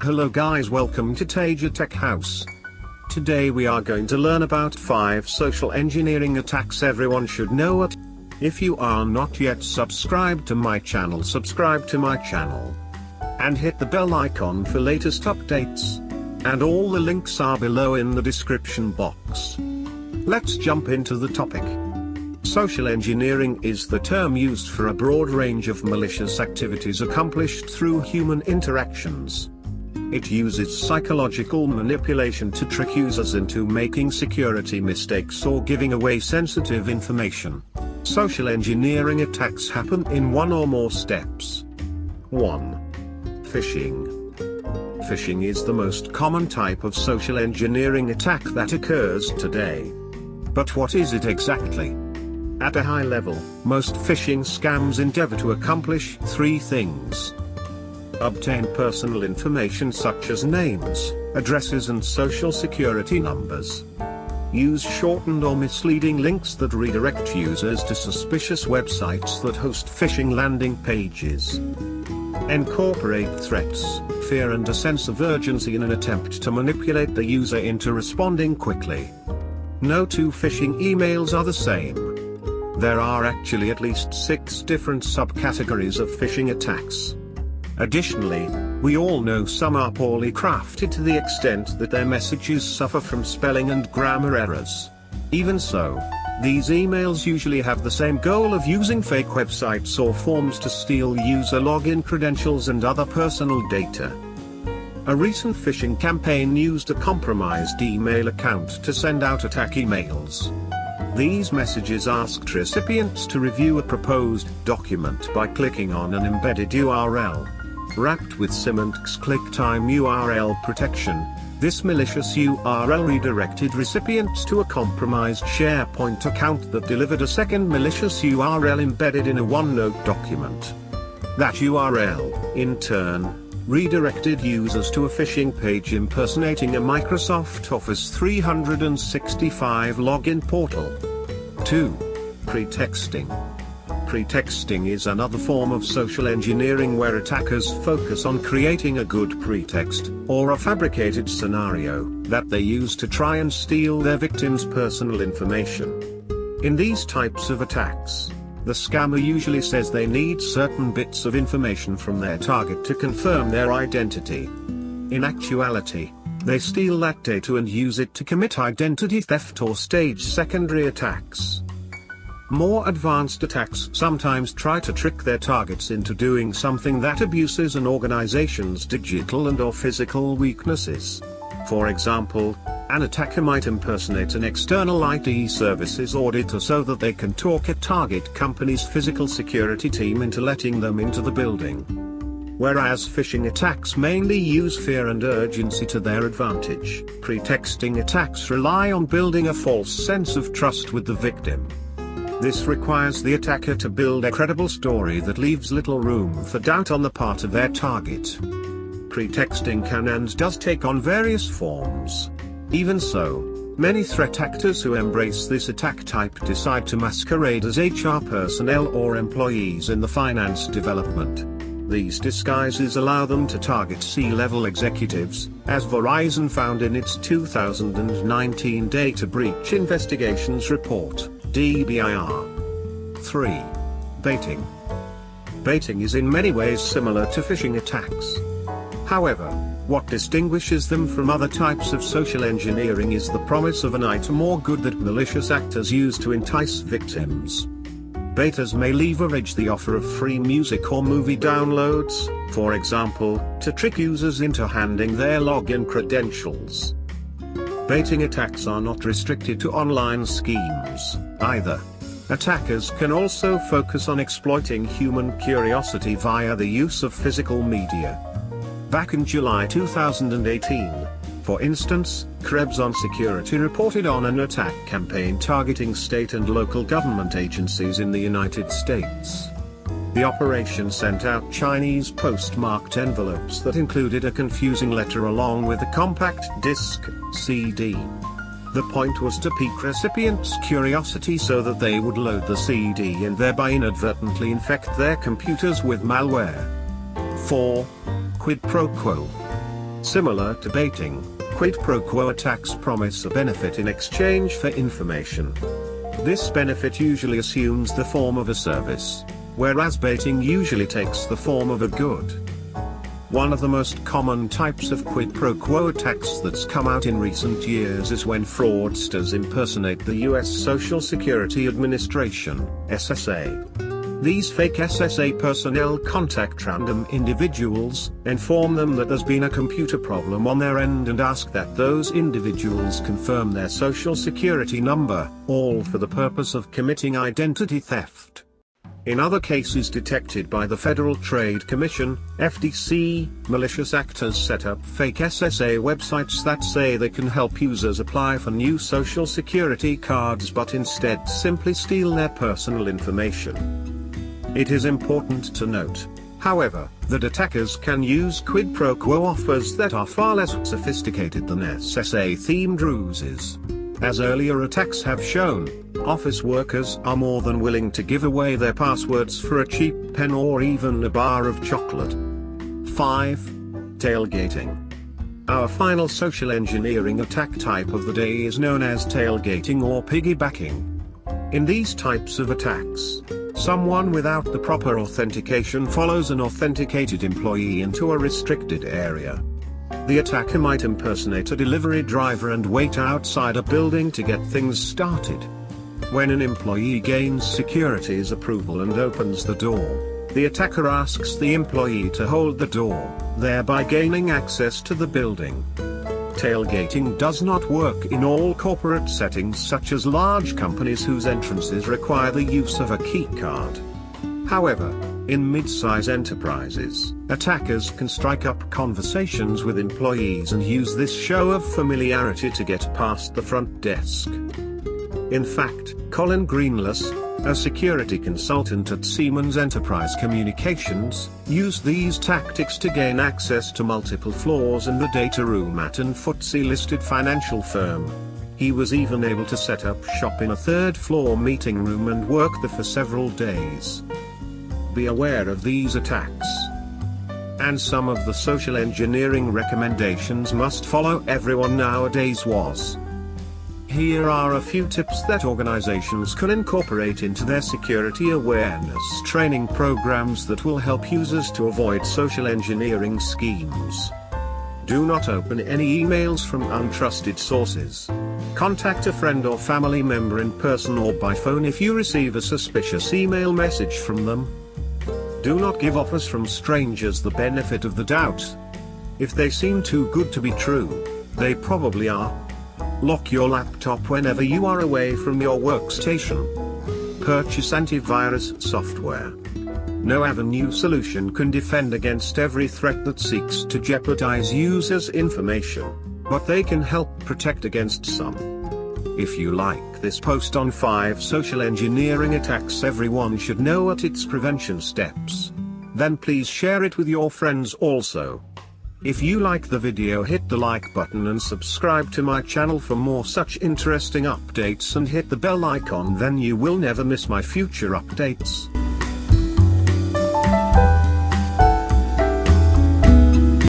Hello guys, welcome to Teja Tech House. Today we are going to learn about 5 social engineering attacks everyone should know. If you are not yet subscribed to my channel, subscribe to my channel. And hit the bell icon for latest updates. And all the links are below in the description box. Let's jump into the topic. Social engineering is the term used for a broad range of malicious activities accomplished through human interactions. It uses psychological manipulation to trick users into making security mistakes or giving away sensitive information. Social engineering attacks happen in one or more steps. 1. Phishing. Phishing is the most common type of social engineering attack that occurs today. But what is it exactly? At a high level, most phishing scams endeavor to accomplish 3 things. Obtain personal information such as names, addresses and social security numbers. Use shortened or misleading links that redirect users to suspicious websites that host phishing landing pages. Incorporate threats, fear and a sense of urgency in an attempt to manipulate the user into responding quickly. No 2 phishing emails are the same. There are actually at least 6 different subcategories of phishing attacks. Additionally, we all know some are poorly crafted to the extent that their messages suffer from spelling and grammar errors. Even so, these emails usually have the same goal of using fake websites or forms to steal user login credentials and other personal data. A recent phishing campaign used a compromised email account to send out attack emails. These messages asked recipients to review a proposed document by clicking on an embedded URL. Wrapped with Symantec's QuickTime URL protection, this malicious URL redirected recipients to a compromised SharePoint account that delivered a second malicious URL embedded in a OneNote document. That URL, in turn, redirected users to a phishing page impersonating a Microsoft Office 365 login portal. 2. Pretexting. Pretexting is another form of social engineering where attackers focus on creating a good pretext, or a fabricated scenario, that they use to try and steal their victim's personal information. In these types of attacks, the scammer usually says they need certain bits of information from their target to confirm their identity. In actuality, they steal that data and use it to commit identity theft or stage secondary attacks. More advanced attacks sometimes try to trick their targets into doing something that abuses an organization's digital and/or physical weaknesses. For example, an attacker might impersonate an external IT services auditor so that they can talk a target company's physical security team into letting them into the building. Whereas phishing attacks mainly use fear and urgency to their advantage, pretexting attacks rely on building a false sense of trust with the victim. This requires the attacker to build a credible story that leaves little room for doubt on the part of their target. Pretexting can and does take on various forms. Even so, many threat actors who embrace this attack type decide to masquerade as HR personnel or employees in the finance development. These disguises allow them to target C-level executives, as Verizon found in its 2019 Data Breach Investigations Report, DBIR. 3. Baiting. Baiting is in many ways similar to phishing attacks. However, what distinguishes them from other types of social engineering is the promise of an item or good that malicious actors use to entice victims. Baiters may leverage the offer of free music or movie downloads, for example, to trick users into handing their login credentials. Baiting attacks are not restricted to online schemes, either. Attackers can also focus on exploiting human curiosity via the use of physical media. Back in July 2018, for instance, Krebs on Security reported on an attack campaign targeting state and local government agencies in the United States. The operation sent out Chinese postmarked envelopes that included a confusing letter along with a compact disc, CD. The point was to pique recipients' curiosity so that they would load the CD and thereby inadvertently infect their computers with malware. 4. Quid pro quo. Similar to baiting, quid pro quo attacks promise a benefit in exchange for information. This benefit usually assumes the form of a service, whereas baiting usually takes the form of a good. One of the most common types of quid pro quo attacks that's come out in recent years is when fraudsters impersonate the US Social Security Administration, SSA. These fake SSA personnel contact random individuals, inform them that there's been a computer problem on their end and ask that those individuals confirm their social security number, all for the purpose of committing identity theft. In other cases detected by the Federal Trade Commission, FTC, malicious actors set up fake SSA websites that say they can help users apply for new social security cards but instead simply steal their personal information. It is important to note, however, that attackers can use quid pro quo offers that are far less sophisticated than SSA-themed ruses. As earlier attacks have shown, office workers are more than willing to give away their passwords for a cheap pen or even a bar of chocolate. 5. Tailgating. Our final social engineering attack type of the day is known as tailgating or piggybacking. In these types of attacks, someone without the proper authentication follows an authenticated employee into a restricted area. The attacker might impersonate a delivery driver and wait outside a building to get things started. When an employee gains security's approval and opens the door, the attacker asks the employee to hold the door, thereby gaining access to the building. Tailgating does not work in all corporate settings such as large companies whose entrances require the use of a key card. However, in mid-size enterprises, attackers can strike up conversations with employees and use this show of familiarity to get past the front desk. In fact, Colin Greenless, a security consultant at Siemens Enterprise Communications, used these tactics to gain access to multiple floors in the data room at an FTSE-listed financial firm. He was even able to set up shop in a third-floor meeting room and work there for several days. Be aware of these attacks. And some of the social engineering recommendations must follow everyone nowadays was. Here are a few tips that organizations can incorporate into their security awareness training programs that will help users to avoid social engineering schemes. Do not open any emails from untrusted sources. Contact a friend or family member in person or by phone if you receive a suspicious email message from them. Do not give offers from strangers the benefit of the doubt. If they seem too good to be true, they probably are. Lock your laptop whenever you are away from your workstation. Purchase antivirus software. No Avenue solution can defend against every threat that seeks to jeopardize users' information, but they can help protect against some. If you like this post on 5 social engineering attacks everyone should know at its prevention steps, then please share it with your friends also. If you like the video, hit the like button and subscribe to my channel for more such interesting updates and hit the bell icon, then you will never miss my future updates.